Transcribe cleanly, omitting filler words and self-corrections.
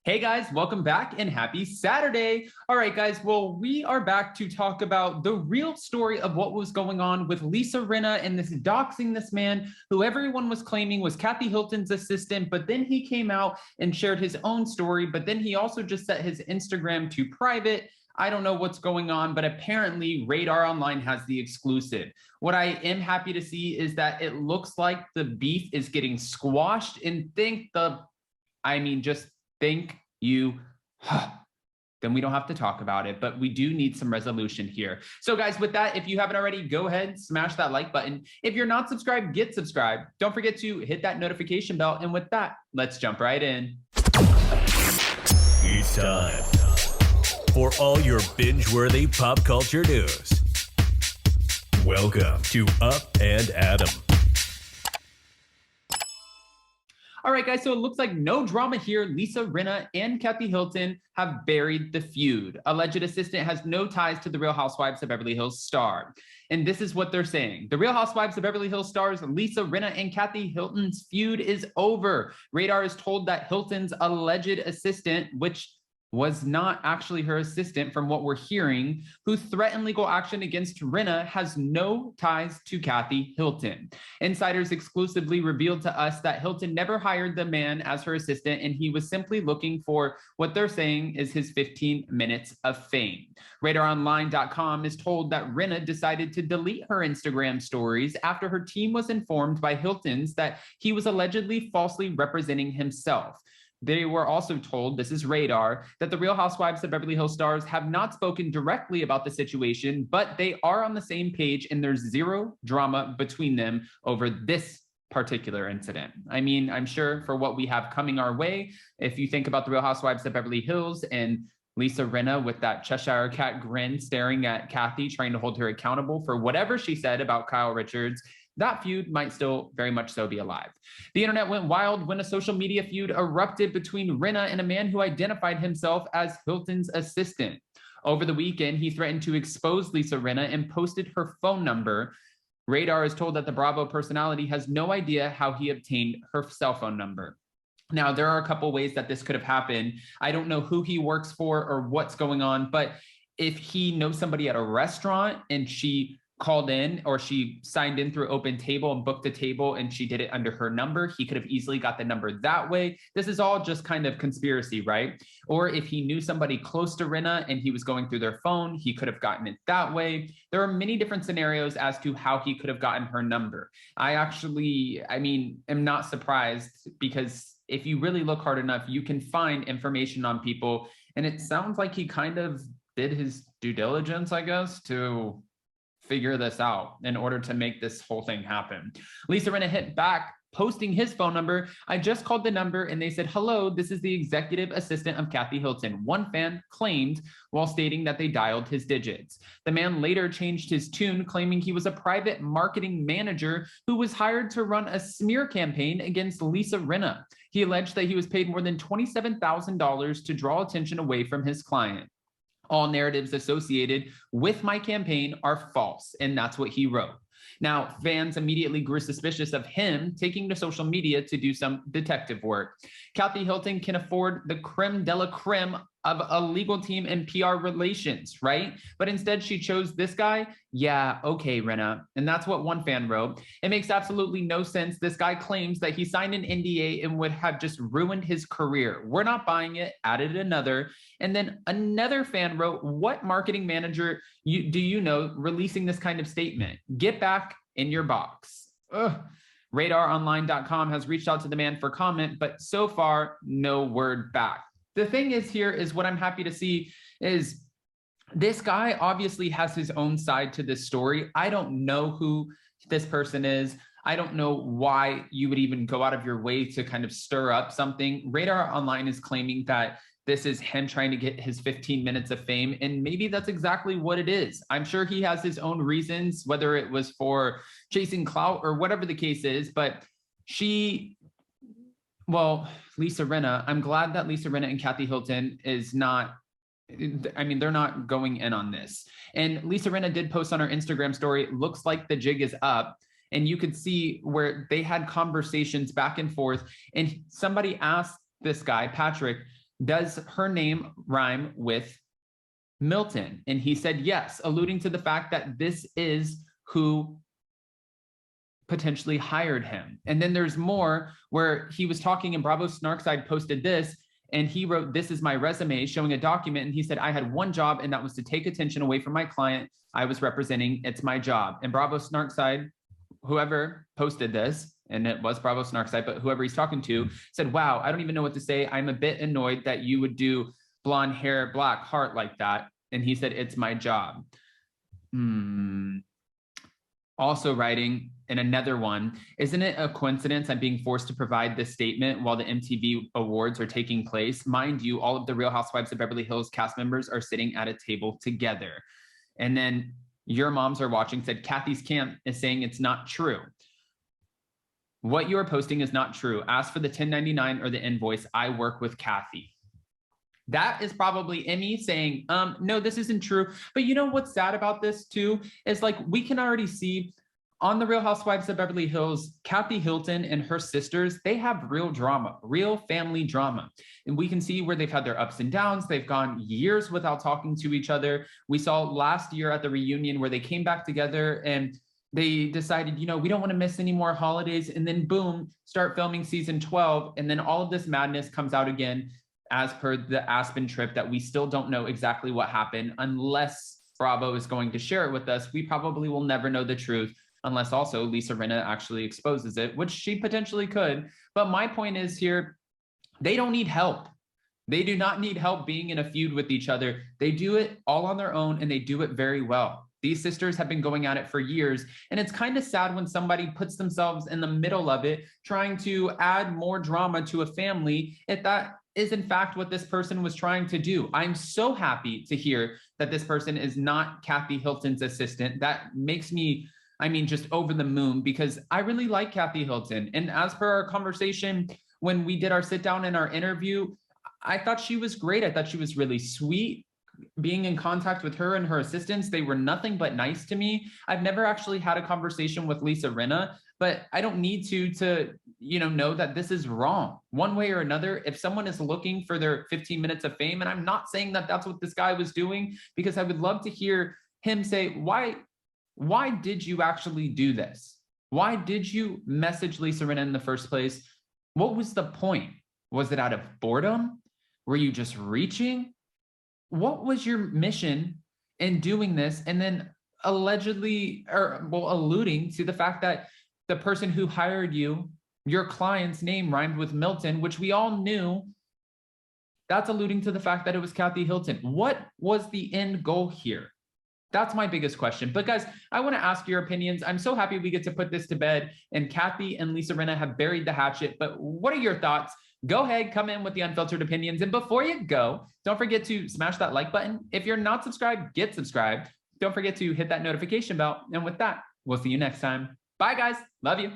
Hey guys, welcome back and happy Saturday. All right, guys, well, we are back to talk about the real story of what was going on with Lisa Rinna and this doxing this man who everyone was claiming was Kathy Hilton's assistant, but then he came out and shared his own story, but then he also just set his Instagram to private. I don't know what's going on, but apparently Radar Online has the exclusive. What I am happy to see is that it looks like the beef is getting squashed, and just think you, then we don't have to talk about it, but we do need some resolution here. So guys, with that, if you haven't already, go ahead, smash that like button. If you're not subscribed, get subscribed. Don't forget to hit that notification bell. And with that, let's jump right in. It's time for all your binge-worthy pop culture news. Welcome to Up and Adam. All right, guys, so it looks like no drama here. Lisa Rinna and Kathy Hilton have buried the feud. Alleged assistant has no ties to the Real Housewives of Beverly Hills star. And this is what they're saying. The Real Housewives of Beverly Hills stars Lisa Rinna and Kathy Hilton's feud is over. Radar is told that Hilton's alleged assistant, which was not actually her assistant from what we're hearing, who threatened legal action against Rinna, has no ties to Kathy Hilton. Insiders exclusively revealed to us that Hilton never hired the man as her assistant, and he was simply looking for what they're saying is his 15 minutes of fame. RadarOnline.com is told that Rinna decided to delete her Instagram stories after her team was informed by Hilton's that he was allegedly falsely representing himself. They were also told, this is Radar, that the Real Housewives of Beverly Hills stars have not spoken directly about the situation, but they are on the same page and there's zero drama between them over this particular incident. I mean, I'm sure for what we have coming our way, if you think about the Real Housewives of Beverly Hills and Lisa Rinna with that Cheshire Cat grin staring at Kathy, trying to hold her accountable for whatever she said about Kyle Richards, that feud might still very much so be alive. The internet went wild when a social media feud erupted between Rinna and a man who identified himself as Hilton's assistant. Over the weekend, he threatened to expose Lisa Rinna and posted her phone number. Radar is told that the Bravo personality has no idea how he obtained her cell phone number. Now, there are a couple ways that this could have happened. I don't know who he works for or what's going on, but if he knows somebody at a restaurant and she called in or she signed in through Open Table and booked a table and she did it under her number, he could have easily got the number that way. This is all just kind of conspiracy, right? Or if he knew somebody close to Rinna and he was going through their phone, he could have gotten it that way. There are many different scenarios as to how he could have gotten her number. am not surprised, because if you really look hard enough, you can find information on people. And it sounds like he kind of did his due diligence, I guess, to figure this out in order to make this whole thing happen. Lisa Rinna hit back, posting his phone number. I just called the number and they said, hello, this is the executive assistant of Kathy Hilton. One fan claimed while stating that they dialed his digits. The man later changed his tune, claiming he was a private marketing manager who was hired to run a smear campaign against Lisa Rinna. He alleged that he was paid more than $27,000 to draw attention away from his client. All narratives associated with my campaign are false, and that's what he wrote. Now, fans immediately grew suspicious of him taking to social media to do some detective work. Kathy Hilton can afford the creme de la creme of a legal team and PR relations, right? But instead she chose this guy. Yeah, okay, Rinna. And that's what one fan wrote. It makes absolutely no sense. This guy claims that he signed an NDA and would have just ruined his career. We're not buying it, added another. And then another fan wrote, what marketing manager do you know releasing this kind of statement? Get back in your box. Ugh. RadarOnline.com has reached out to the man for comment, but so far, no word back. The thing is here is what I'm happy to see is this guy obviously has his own side to this story. I don't know who this person is. I don't know why you would even go out of your way to kind of stir up something. Radar Online is claiming that this is him trying to get his 15 minutes of fame, and maybe that's exactly what it is. I'm sure he has his own reasons, whether it was for chasing clout or whatever the case is, but Lisa Rinna, I'm glad that Lisa Rinna and Kathy Hilton is not, they're not going in on this. And Lisa Rinna did post on her Instagram story, looks like the jig is up. And you could see where they had conversations back and forth. And somebody asked this guy, Patrick, does her name rhyme with Milton? And he said yes, alluding to the fact that this is who potentially hired him. And then there's more where he was talking and Bravo Snarkside posted this and he wrote, "This is my resume," showing a document. And he said, "I had one job and that was to take attention away from my client I was representing. It's my job." And Bravo Snarkside, whoever posted this, and it was Bravo Snarkside, but whoever he's talking to said, "Wow, I don't even know what to say. I'm a bit annoyed that you would do blonde hair, black heart like that." And he said, "It's my job." Also writing in another one, "Isn't it a coincidence I'm being forced to provide this statement while the MTV Awards are taking place? Mind you, all of the Real Housewives of Beverly Hills cast members are sitting at a table together." And then Your Moms Are Watching said, "Kathy's camp is saying it's not true. What you are posting is not true. Ask for the 1099 or the invoice. I work with Kathy." That is probably Emmy saying, no, this isn't true. But you know what's sad about this too, is like, we can already see on the Real Housewives of Beverly Hills, Kathy Hilton and her sisters, they have real drama, real family drama. And we can see where they've had their ups and downs. They've gone years without talking to each other. We saw last year at the reunion where they came back together and they decided, you know, we don't want to miss any more holidays. And then boom, start filming season 12. And then all of this madness comes out again, as per the Aspen trip, that we still don't know exactly what happened. Unless Bravo is going to share it with us, we probably will never know the truth, unless also Lisa Rinna actually exposes it, which she potentially could. But my point is here, they don't need help. They do not need help being in a feud with each other. They do it all on their own and they do it very well. These sisters have been going at it for years. And it's kind of sad when somebody puts themselves in the middle of it, trying to add more drama to a family, if that is in fact what this person was trying to do. I'm so happy to hear that this person is not Kathy Hilton's assistant. That makes me, I mean, just over the moon, because I really like Kathy Hilton. And as per our conversation, when we did our sit down in our interview, I thought she was great. I thought she was really sweet. Being in contact with her and her assistants, they were nothing but nice to me. I've never actually had a conversation with Lisa Rinna, but I don't need to know that this is wrong one way or another. If someone is looking for their 15 minutes of fame, and I'm not saying that that's what this guy was doing, because I would love to hear him say, why did you actually do this? Why did you message Lisa Rinna in the first place? What was the point? Was it out of boredom? Were you just reaching? What was your mission in doing this? And then alluding to the fact that the person who hired you, your client's name rhymed with Milton, which we all knew. That's alluding to the fact that it was Kathy Hilton. What was the end goal here? That's my biggest question. But guys, I want to ask your opinions. I'm so happy we get to put this to bed, and Kathy and Lisa Rinna have buried the hatchet. But what are your thoughts? Go ahead, come in with the unfiltered opinions. And before you go, don't forget to smash that like button. If you're not subscribed, get subscribed. Don't forget to hit that notification bell. And with that, we'll see you next time. Bye, guys. Love you.